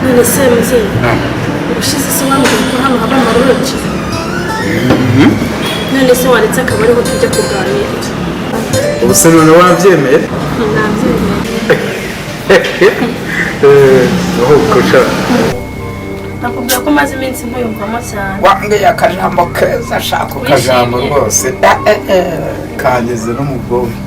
None se mzee ushize se wambwiye ko hano haba amaroji none se waretse akaba ariho tujya kuganirira ubuse none wabyemeye kosha nakubwira ko maze iminsi nkuyumvamo cyane wambwiye akajambo keza ashaka akajambo rwose kageze no mu bwonko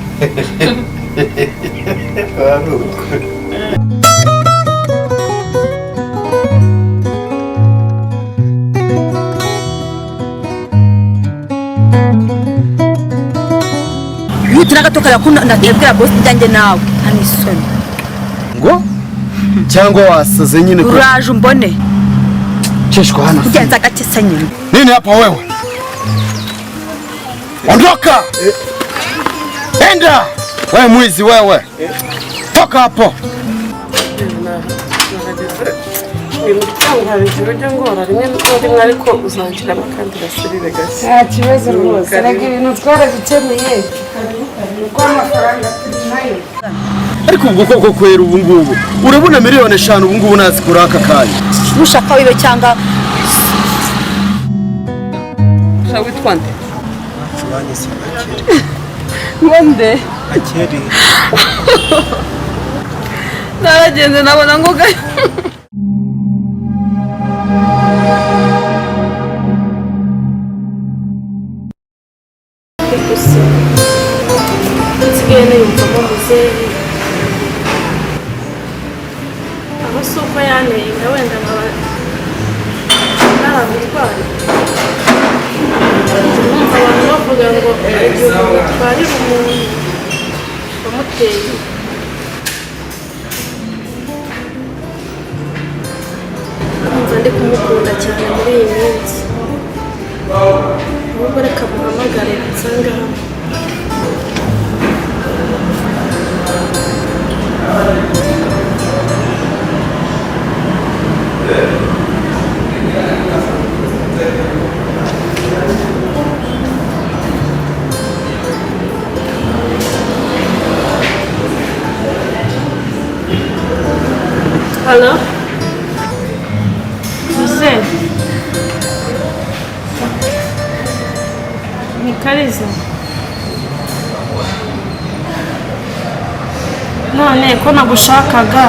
Yutiraga yakunda ndabwira boss byanjye nawe anisoni ngo cyangwa wasaze nyine uraje umbone cheshko hana kugenza gatisa nyine nini hapa wewe ondoka enda wewe mwizi wewe toka hapo Ijoro ryo ngora rimwe n'undi ariko uzangiramo kandi gasubire gase nta kibazo rwose rega ibintu twarabikemuye uko amafaranga nayo ariko ubwo koko kwera ubu ngubu urabona miliyoni 5 ubu ngubu nazikura aka kanya ushaka wibe cyangwa witwa nde nde akeri naragenze nabona ngo gayo nsigaye niyumvamo muzehe aho si uko yanenga wenda nkaba naramutwara numva abantu bavuga ngo hari igihe umuntu atwarira umuntu wamuteye numva ndi kumukunda cyane muri iyi minsi ahubwo reka muhamagare nsanga hano Hello? Jose? Ni Kariza? None ko nagushakaga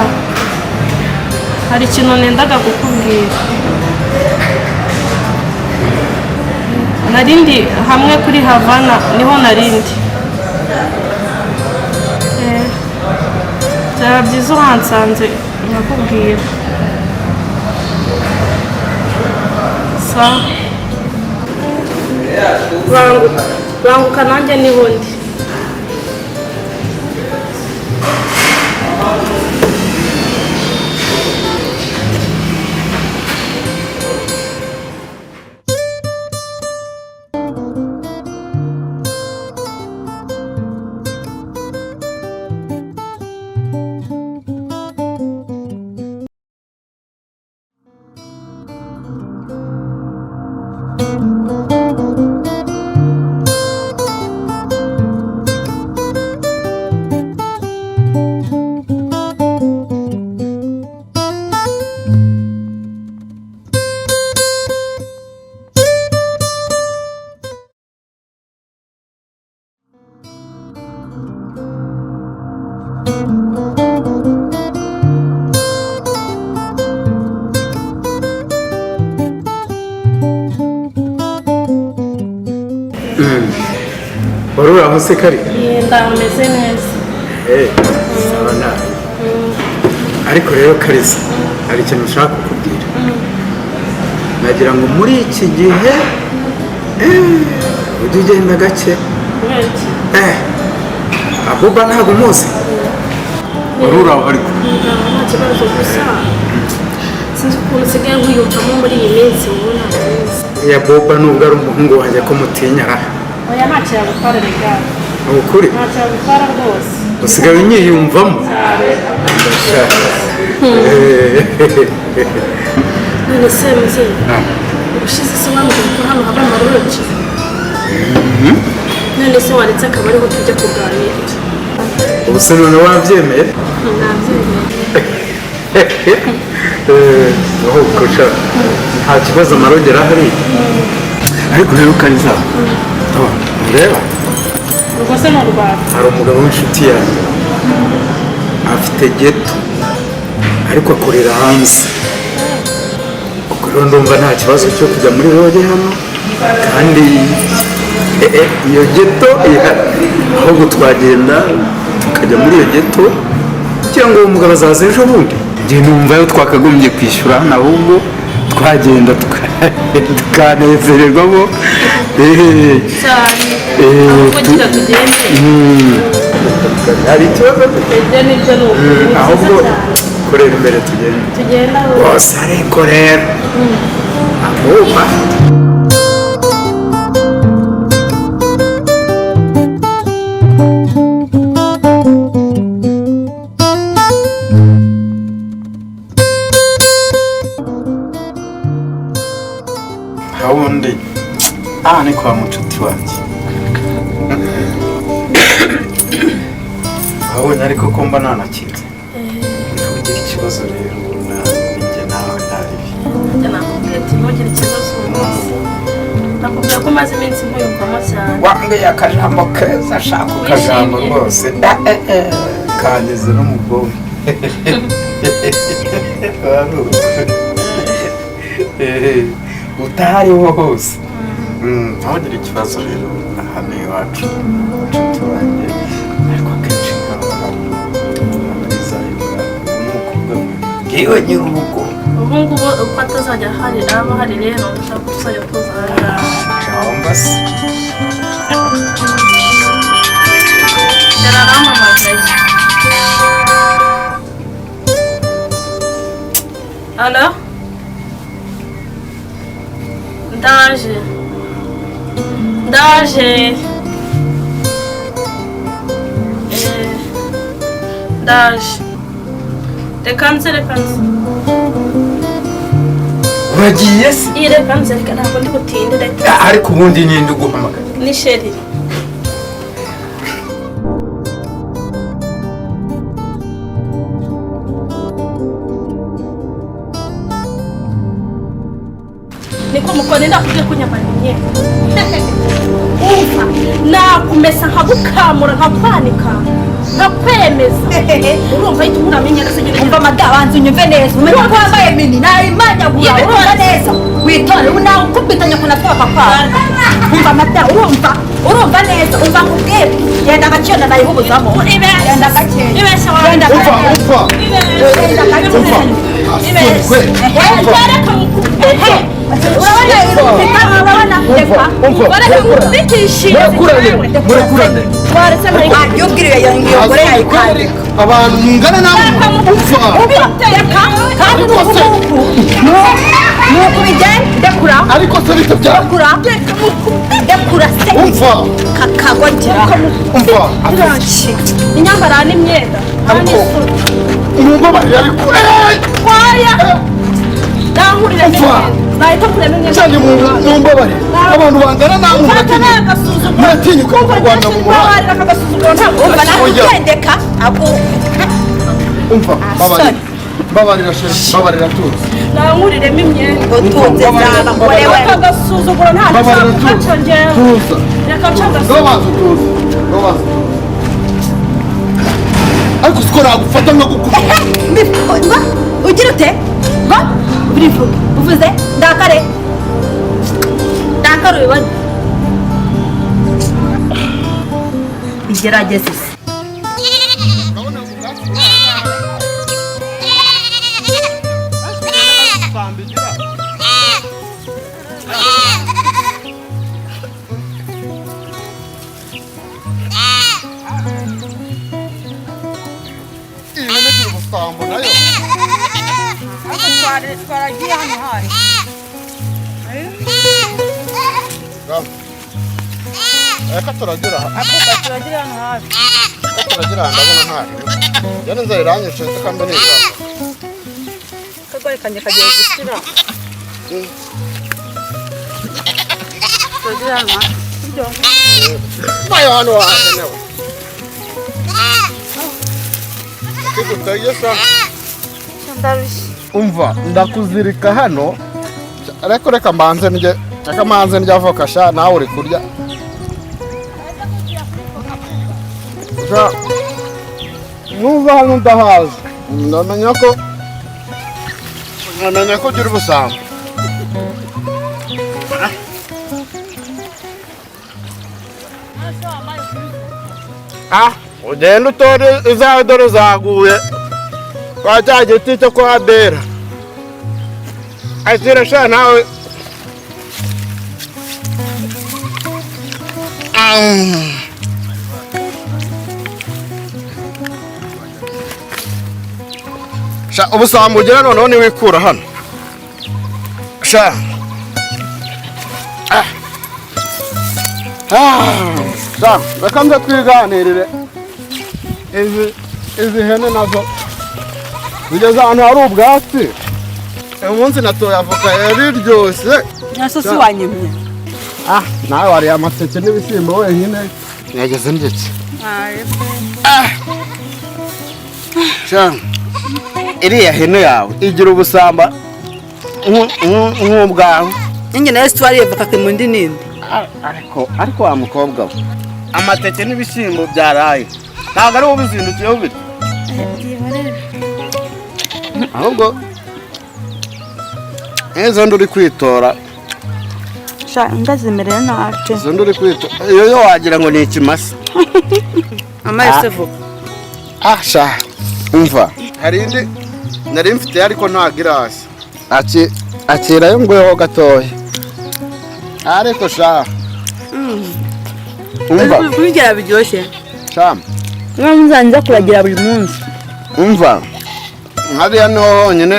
hari ikintu nendaga kukubwira narindi hamwe kuri Havana niho narindi byaba byiza uhansanze nakubwira sa banguka nanjye niho ndi Barura hose kari ndameze neza sabana ariko rero Kariza hari ikintu ushaka kukubwira nagira ngo muri iki gihe ujye ugenda gake Abuba ntabwo muzi barura ariko nta kibazo gusa sinzi ukuntu usigaye wiyumvamo muri iyi minsi ubona ya Boba nubwo ari umuhungu wanjye ko mutinyara oya ntacyo yagutwara rega ni ukuri ntacyo yagutwara rwose usigaye unyiyumvamo none se mzee ushize se wambwiye ko hano haba amaroji none se waretse akaba ariho tujya kuganira. ubu se none wabyemeye Nabyemeye. aho kosha nta kibazo amarongera ahari ariko rero Kariza ureba Ubwo se ni urwara. hari umugabo w'inshuti yanjye afite geto ariko akorera hanze ubwo rero ndumva nta kibazo cyo kujya muri roge hano kandi iyo geto ahubwo twagenda tukajya muri iyo geto kugira ngo uwo mugabo azaze ejo bundi njye numva yo twakagombye kwishyura ahubwo twagenda tukanezererwamo Cyane. Ahubwo gira tugende. hari ikibazo Ibyo ni byo ni ukuri. ahubwo korera imbere tugende Tugenda bose ariko rero ahubwo hawundi ni kwa mucuti wanjye wabonye ariko ko mba nanakinze ntugira ikibazo rero ninjye nawe ntaribi nakubwiye ati ntugire ikibazo rwose. Nakubwira ko maze iminsi nkuyumvamo cyane. wambwiye akajambo keza shaka akajambo rwose kageze no mu bwonko utahariho hose ntugire ikibazo rero hano iwacu inshuti wanjye ariko akenshi nkaba hamuriza umukobwa ngewe nyir'urugo Ubu ngubu uko atazajya aba hari rero ndashaka ko tuzajya tuzana. cyangwa se Yarampamagaye. Alo? Ndaje. Ndaje. Reka nze. uragiye se Iyi reka nze ntabwo ndi butinde reka. ariko ubundi ninde uguhamagara Ni sheri. Niko mukone ndakubwiye ko nyamara imyenda. Umva nakumesa nkagukamura nkakwanika nkakwemeza. Urumva yita uramenya neza nyine. umva madabanza unyumve neza umenye ko wambaye mini nayimanyagura urumva neza witore nawe ukubitanya kuna twaka kwawe umva mada urumva neza umva nkubwire yenda agaciro nayihubuzamo yenda agaciro Ibesha wawe. yenda umva agaciro yenda agaciro urabona reka murekurane yubwiriye iyo ngore yayikande abantu mungana namwe upfa kandi nuko bigenda ndekura ariko se bitabyara ndekura se umva kakagwagira umva Inyambara n'imyenda. ariko umubabarira ariko Nahurira nahita kurema imyenda. cyane mumbabarira abantu bangana namwe muratinyuka kurwana mu muhanda umva nakugendeka umva babarira sheri babarira tuzi Nanguriremo imyenda. utunze z'abagore we Akagasuzuguro nta babarira tuza Reka ncagasuzuguro. babanza tuzi ariko siko nagufata nkagukubita ugira ute urivuga uvuze ndakare ubibone igerageze se twaragiye hano hari reka turagira turagira hano hafi turagira ndabona ntari yari inzara iranyishe kandi niga kagore kanjye kagiye gushyira turagira hano hafi sibyo vayo hano wakenewe kigutayesa ndarushye umva ndakuzirika hano reka mbanze ndya avoka sha nawe uri kurya numva hano ndahaza ndamenya ko ugira ubusambo ugenda utore izawe dore zaguye kwa cya giti cyo kwa bera asira sha nawe sha ubusambo ugira noneho niwikura hano sha sha reka nze twiganirire izi hene nazo zigeze ahantu hari ubwatsi uyu munsi natoye avoka yariryoshye nasosi wanyemye nawe wariye amateke n'ibishyimbo wenyine nageze ndetse sha iriya hene yawe igira ubusamba nk'ubwawe inge nayo situwariye avoka ke mundi ninde ariko wa mukobwa we amateke n'ibishyimbo byaraye ntabwo ari wowe ubizindukiyeho bite ahubwo izo ndi uri kwitora sha ndazimerera nabi izo ndi uri kwitora iyo wagira ngo ni ikimasa amazi avoka sha umva hari indi nari mfite ariko nta girasi akirayo ngweho gatoya ariko sha umva kubigera biryoshye sha mwa nzanza kuragira buri munsi umva hariya niho honyine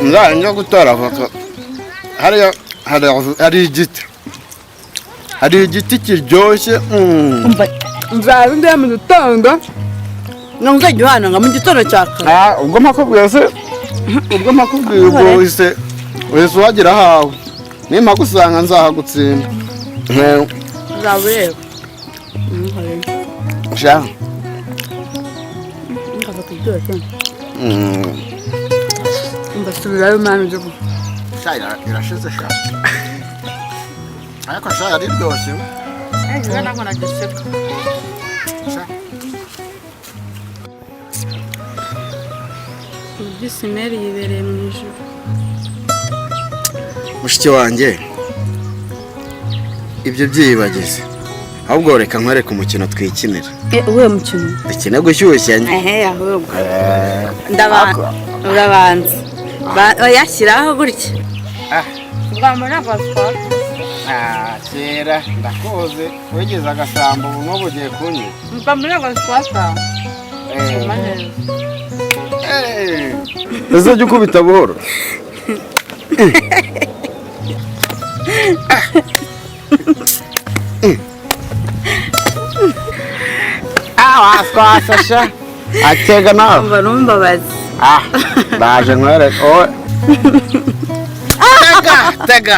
nzajya gutora avoka hariya hari igiti kiryoshye umva nzabe ndi mu gitondo ngo nzajya uhana ngo mu gitondo cya kare ubwo mpakubwiye se ubwo wese wagira hawe nimba gusanga nzahagutsinda uzaba ureba sha avoka iryoshye umva subirayo mwana uje kuva sha irashize sha ariko sha yari iryoshye ntabwo nagiseka Gisimeri yibereye mu ijuru mushiki wanjye ibyo byiyibagize ahubwo reka nkwereke umukino twikinira uwe mukino dukine gushyushyanya ahubwo urabanza yashyiraho gutya bwamara pasiporo kera ndakoze wigeze agasambo ubu n'ubu ugiye kunywa bwamara pasiporo ese ujya ukubita buhoro waswasasha atega nawe mba numbabazi ndaje nkwereke wowe tega